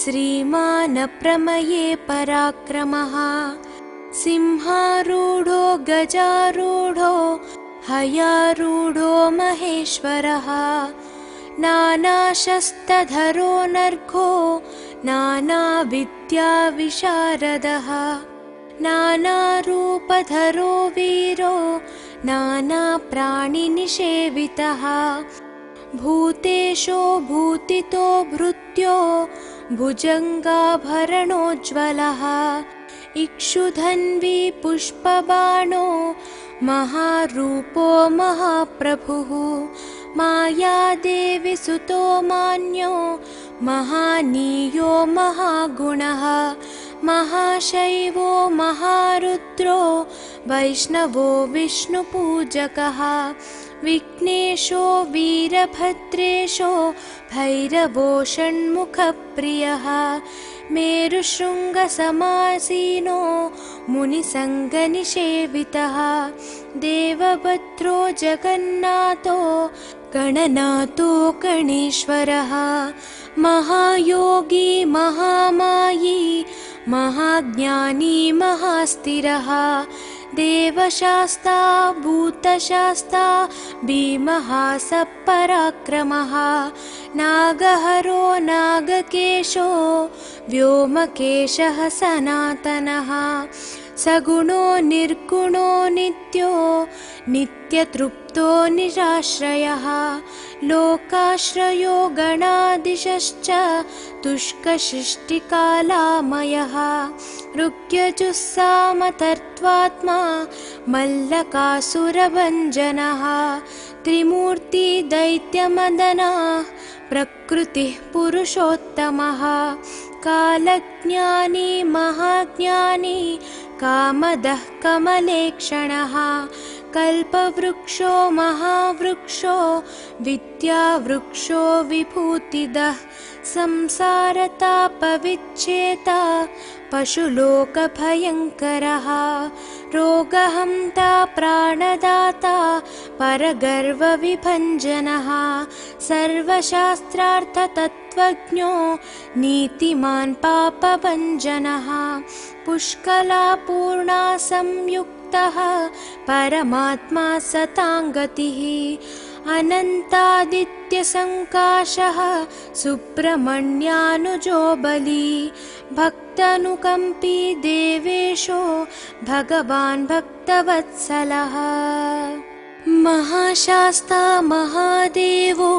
श्रीमान् प्रमये पराक्रमः सिंहारूढो गजारूढो हयारूढो महेश्वरः नानाशस्त्रधरो नर्घो नानाविद्याविशारदः नानारूपधरो वीरो नानाप्राणिनिषेवितः भूतेशो भूतितो भृत्यो भुजङ्गाभरणोज्ज्वलः इक्षुधन्वी पुष्पबाणो महारूपो महाप्रभुः मायादेवी सुतो मान्यो महानीयो महागुणः महाशैवो महारुद्रो वैष्णवो विष्णुपूजकः विघ्नेशो वीरभद्रेशो भैरवो षण्मुखप्रियः मेरुशृङ्गसमासीनो मुनिसङ्गनिषेवितः देवभद्रो जगन्नाथो गणनाथो गणेश्वरः महायोगी महामायी महाज्ञानी महास्थिरः देवशास्ता भूतशास्ता भीमः सपराक्रमः नागहरो नागकेशो व्योमकेशः सनातनः सगुणो निर्गुणो नित्यो नित्यतृप्तो निराश्रयः लोकाश्रयो गणाधीशश्च तुष्कशिष्टिकालामयः ऋग्यजुस्सामतर्त्वात्मा मल्लकासुरभञ्जनः त्रिमूर्ति दैत्यमदनः प्रकृतिः पुरुषोत्तमः कालज्ञानी महाज्ञानी कामदः कमलेक्षणः कल्पवृक्षो महावृक्षो विद्यावृक्षो विभूतिदः संसारतापविच्छेता पशुलोकभयङ्करः रोगहन्ता प्राणदाता परगर्वविभञ्जनः सर्वशास्त्रार्थतत्त्वज्ञो नीतिमान् पापभञ्जनः पुष्कलापूर्णा संयुक्तः परमात्मा सताङ्गतिः अनन्तादित्यसङ्काशः सुब्रह्मण्यानुजो बली भक्तानुकम्पी देवेशो भगवान् भक्तवत्सलः महाशास्ता महादेवो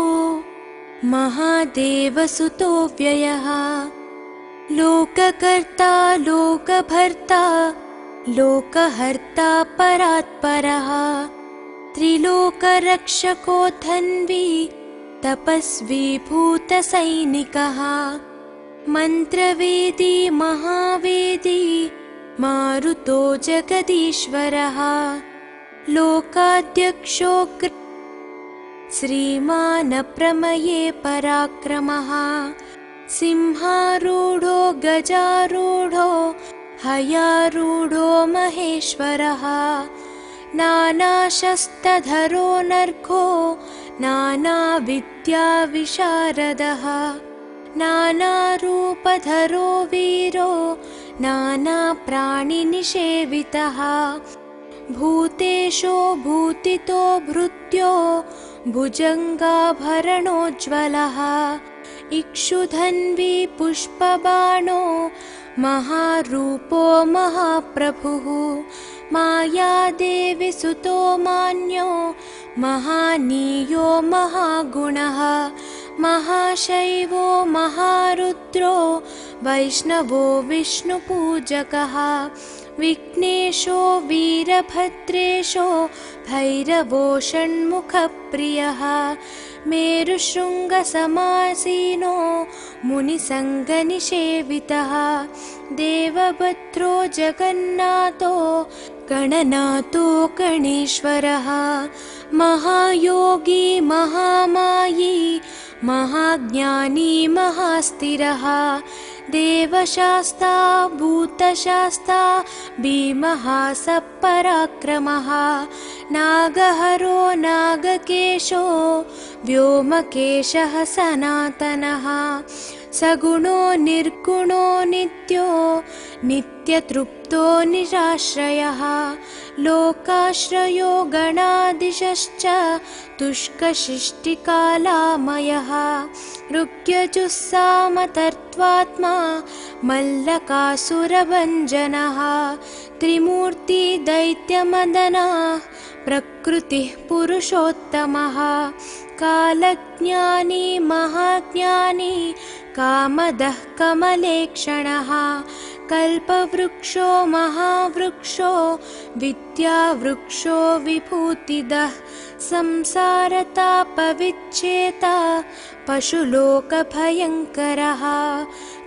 महादेवसुतो व्ययः लोककर्ता लोकभर्ता लोकहर्ता परात्परः त्रिलोकरक्षको धन्वी तपस्वी भूतसैनिकः मन्त्रवेदी महावेदी मारुतो जगदीश्वरः लोकाध्यक्षो श्रीमान् प्रमये पराक्रमः सिंहारूढो गजारूढो हयारूढो महेश्वरः नानाशस्त्रधरो नर्घो नानाविद्याविशारदः नानारूपधरो वीरो नानाप्राणिनिषेवितः भूतेशो भूतितो भृत्यो भुजङ्गाभरणोज्ज्वलः इक्षुधन्वी पुष्पबाणो महारूपो महाप्रभुः मायादेवी सुतो मान्यो महानीयो महागुणः महाशैवो महारुद्रो वैष्णवो विष्णुपूजकः विघ्नेशो वीरभद्रेशो भैरवो षण्मुखप्रियः मेरुशृङ्गसमासीनो मुनिसङ्गनिषेवितः देवभद्रो जगन्नाथो गणनाथो गणेश्वरः महायोगी महामायी महाज्ञानी महास्थिरः देवशास्ता भूतशास्ता भीमः सपराक्रमः नागहरो नागकेशो व्योमकेशः सनातनः सगुणो निर्गुणो नित्यो नित्यतृप्तो निराश्रयः लोकाश्रयो गणादिशश्च तुष्कशिष्टिकालामयः ऋग्यजुस्सामतर्त्वात्मा मल्लकासुरभञ्जनः त्रिमूर्ति दैत्यमदनः प्रकृतिः पुरुषोत्तमः कालज्ञानी महाज्ञानी कामदः कमलेक्षणः कल्पवृक्षो महावृक्षो विद्यावृक्षो विभूतिदः संसारतापविच्छेता पशुलोकभयङ्करः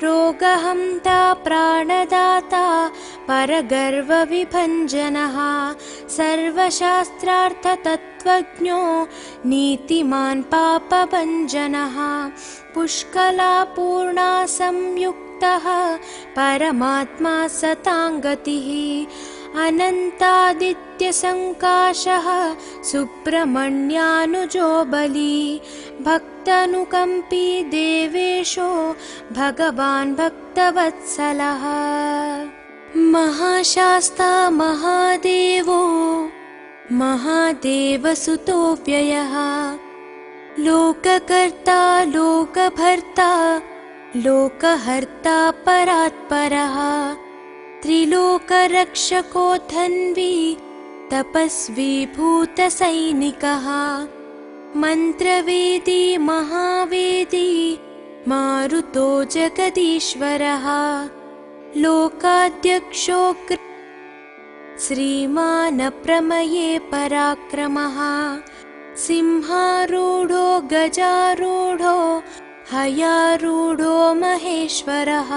रोगहन्ता प्राणदाता परगर्वविभञ्जनः सर्वशास्त्रार्थतत्त्वज्ञो नीतिमान् पापभञ्जनः पुष्कलापूर्णा संयुक्तः परमात्मा सताङ्गतिः अनन्तादित्यसङ्काशः सुब्रह्मण्यानुजो बली भक्तानुकम्पी देवेशो भगवान् भक्तवत्सलः महाशास्ता महादेवो महादेवसुतो व्ययः लोककर्ता लोकभर्ता लोकहर्ता परात्परः त्रिलोकरक्षको धन्वी तपस्वी भूतसैनिकः मन्त्रवेदी महावेदी मारुतो जगदीश्वरः लोकाध्यक्षो श्रीमान् प्रमये पराक्रमः सिंहारूढो गजारूढो हयारूढो महेश्वरः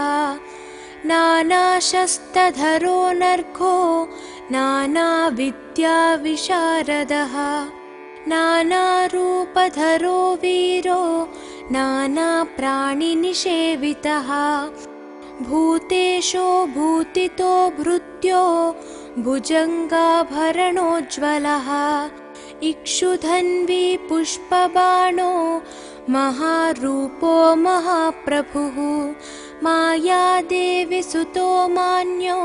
नानाशस्त्रधरो नर्घो नानाविद्याविशारदः नानारूपधरो वीरो नानाप्राणिनिषेवितः भूतेशो भूतितो भृत्यो भुजङ्गाभरणोज्ज्वलः इक्षुधन्वी पुष्पबाणो महारूपो महाप्रभुः मायादेवी सुतो मान्यो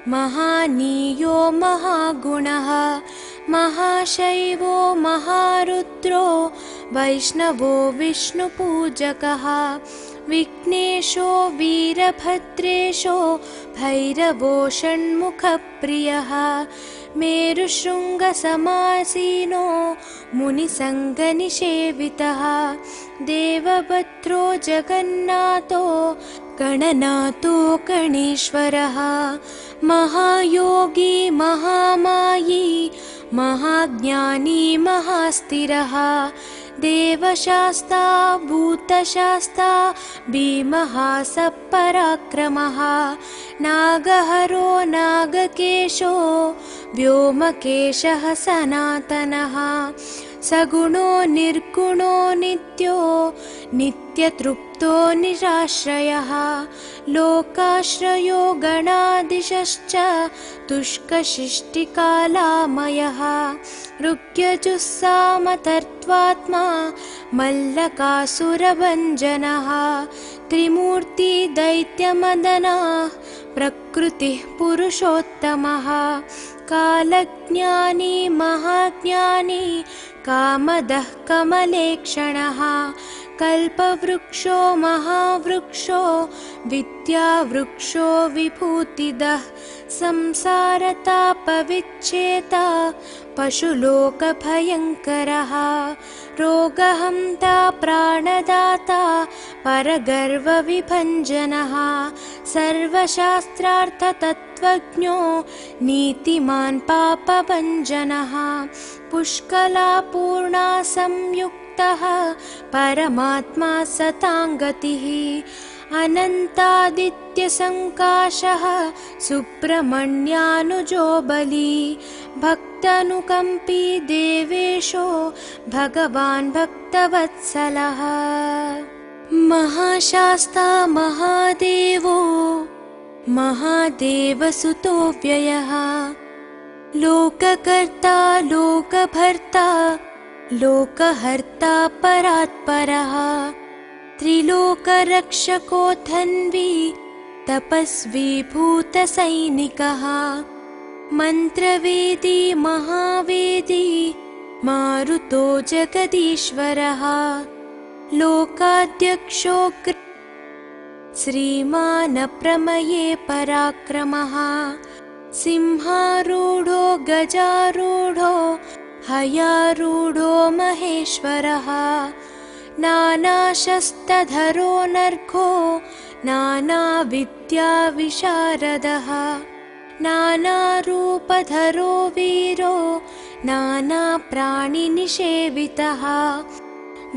महानीयो महागुणः महाशैवो महारुद्रो वैष्णवो विष्णुपूजकः विघ्नेशो वीरभद्रेशो भैरवो षण्मुखप्रियः मेरुशृङ्गसमासीनो मुनिसङ्गनिषेवितः देवभद्रो जगन्नाथो गणनाथो गणेश्वरः महायोगी महामायी महाज्ञानी महास्थिरः देवशास्ता भूतशास्ता भीमः सपराक्रमः नागहरो नागकेशो व्योमकेशः सनातनः सगुणो निर्गुणो नित्यो नित्यतृप्तो निराश्रयः लोकाश्रयो गणादिशश्च तुष्कशिष्टिकालामयः ऋग्यजुस्सामतर्त्वात्मा मल्लकासुरभञ्जनः त्रिमूर्ति दैत्यमदनः प्रकृतिः पुरुषोत्तमः कालज्ञानी महाज्ञानी कामदः कमलेक्षणः कल्पवृक्षो महावृक्षो विद्यावृक्षो विभूतिदः संसारतापविच्छेता पशुलोकभयङ्करः रोगहन्ता प्राणदाता परगर्वविभञ्जनः सर्वशास्त्रार्थतत्त्वज्ञो नीतिमान् पापभञ्जनः पुष्कलापूर्णा संयुक्तः परमात्मा सताङ्गतिः अनन्तादित्यसङ्काशः सुब्रह्मण्यानुजो बली भक्त भक्तानुकम्पी देवेशो भगवान् भक्तवत्सलः। महाशास्ता महादेवो महादेवसुतो व्ययः। लोककर्ता लोकभर्ता लोकहर्ता परात्परः। त्रिलोकरक्षको धन्वी तपस्वी भूतसैनिकः। मन्त्रवेदी महावेदी मारुतो जगदीश्वरः। लोकाध्यक्षो श्रीमानप्रमये पराक्रमः। सिंहारूढो गजारूढो हयारूढो महेश्वरः। नानाशस्त्रधरो नर्घो नानाविद्याविशारदः। नानारूपधरो वीरो नानाप्राणिनिषेवितः।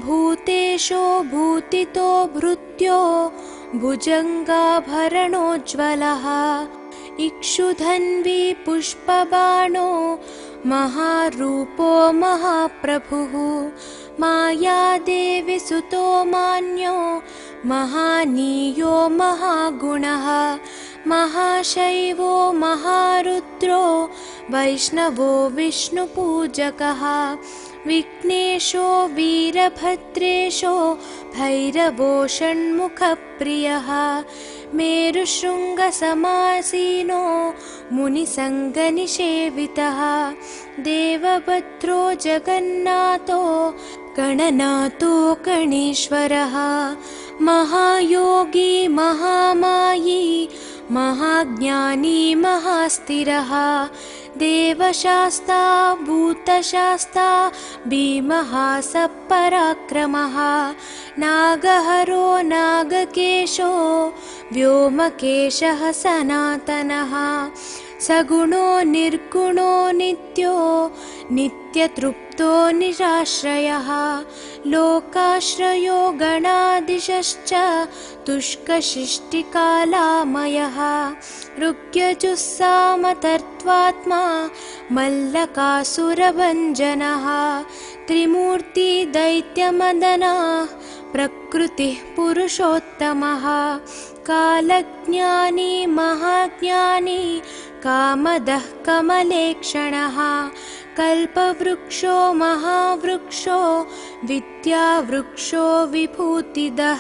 भूतेशो भूतितो भृत्यो भुजङ्गाभरणोज्ज्वलः। इक्षुधन्वी पुष्पबाणो महारूपो महाप्रभुः। मायादेवी सुतो मान्यो महानीयो महागुणः। महाशैवो महारुद्रो वैष्णवो विष्णुपूजकः। विघ्नेशो वीरभद्रेशो भैरवो षण्मुखप्रियः। मेरुशृङ्गसमासीनो मुनिसङ्गनिषेवितः। देवभद्रो जगन्नाथो गणनाथो गणेश्वरः। महायोगी महामायी महाज्ञानी महास्थिरः। देवशास्ता भूतशास्ता भीमहासपराक्रमः। नागहरो नागकेशो व्योमकेशः सनातनः। सगुणो निर्गुणो नित्यो नित्यतृप्तो निराश्रयः। लोकाश्रयो गणाधीशश्च तुष्कशिष्टिकालामयः। ऋग्यजुस्सामतर्त्वात्मा मल्लकासुरभञ्जनः। त्रिमूर्ति दैत्यमदनः प्रकृतिः पुरुषोत्तमः। कालज्ञानी महाज्ञानी कामदः कमलेक्षणः। कल्पवृक्षो महावृक्षो विद्यावृक्षो विभूतिदः।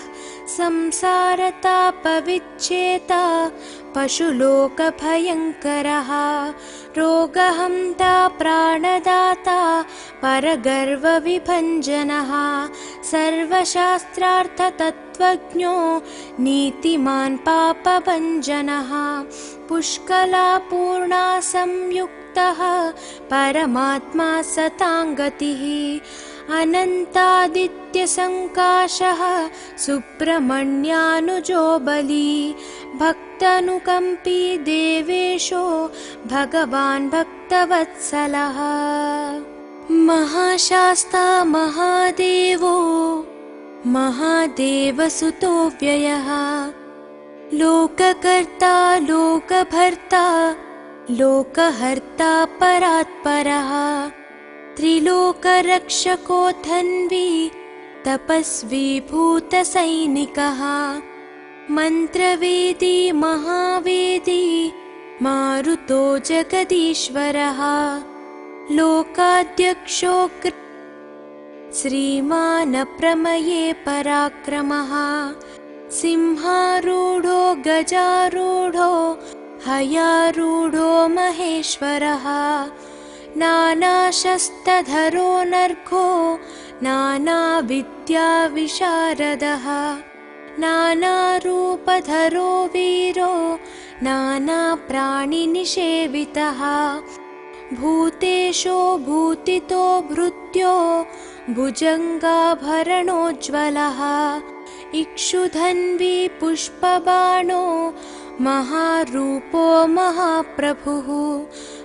संसारतापविच्छेता पशुलोकभयङ्करः। रोगहन्ता प्राणदाता परगर्वविभञ्जनः। सर्वशास्त्रार्थतत्त्वज्ञो नीतिमान् पापभञ्जनः। पुष्कलापूर्णा संयुक्तः परमात्मा सताङ्गतिः। अनन्तादित्यसङ्काशः सुब्रह्मण्यानुजो बली। भक्तानुकम्पी देवेशो भगवान् भक्तवत्सलः। महाशास्ता महादेवो महादेवसुतो व्ययः। लोककर्ता लोकभर्ता लोकहर्ता परात्परः। त्रिलोकरक्षको धन्वी तपस्वी भूतसैनिकः। मन्त्रवेदी महावेदी मारुतो जगदीश्वरः। लोकाध्यक्षो श्रीमानप्रमये पराक्रमः। सिंहारूढो गजारूढो हयारूढो महेश्वरः। नानाशस्त्रधरो नर्घो नानाविद्याविशारदः। नानारूपधरो वीरो नानाप्राणिनिषेवितः। भूतेशो भूतितो भृत्यो भुजङ्गाभरणोज्ज्वलः। इक्षुधन्वी पुष्पबाणो महारूपो महाप्रभुः।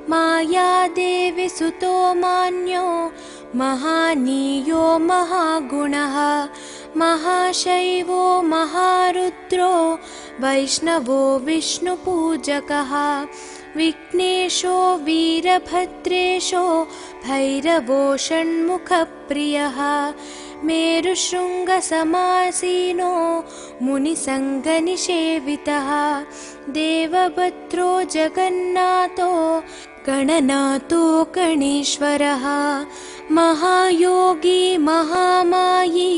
मायादेवी सुतो मान्यो महानीयो महागुणः। महाशैवो महारुद्रो वैष्णवो विष्णुपूजकः। विघ्नेशो वीरभद्रेशो भैरवो षण्मुखप्रियः मेरुशृङ्गसमासीनो मुनिसङ्गनिषेवितः देवभद्रो जगन्नाथो गणनाथो गणेश्वरः महायोगी महामायी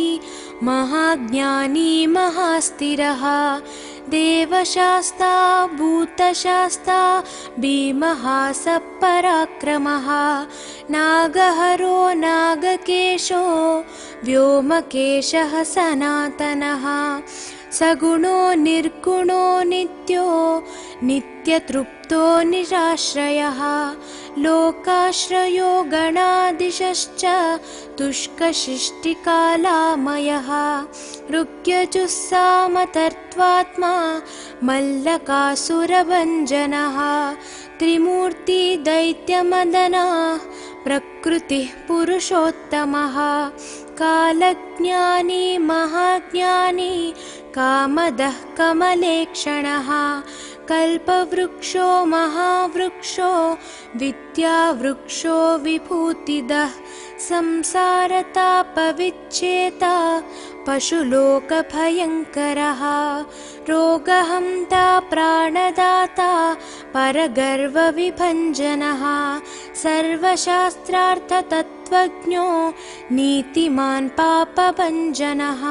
महाज्ञानी महास्थिरः देवशास्ता भूतशास्ता भीमः सपराक्रमः नागहरो नागकेशो व्योमकेशः सनातनः सगुणो निर्गुणो नित्यो नित्यतृप्तो निराश्रयः लोकाश्रयो गणाधीशश्च तुष्कशिष्टिकालामयः ऋग्यजुस्सामतर्त्वात्मा मल्लकासुरभञ्जनः त्रिमूर्ति दैत्यमदनः प्रकृतिः पुरुषोत्तमः कालज्ञानी महाज्ञानी कामदः कमलेक्षणः कल्पवृक्षो महावृक्षो विद्यावृक्षो विभूतिदः संसारतापविच्छेता पशुलोकभयङ्करः रोगहन्ता प्राणदाता परगर्वविभञ्जनः सर्वशास्त्रार्थतत्त्वज्ञो नीतिमान् पापभञ्जनः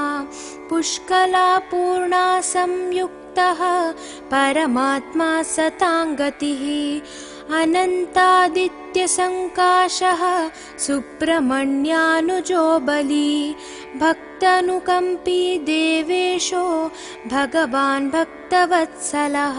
पुष्कलापूर्णा संयुक्तः परमात्मा सताङ्गतिः अनन्तादित्यसङ्काशः सुब्रह्मण्यानुजो बली भक्तानुकम्पी देवेशो भगवान् भक्तवत्सलः।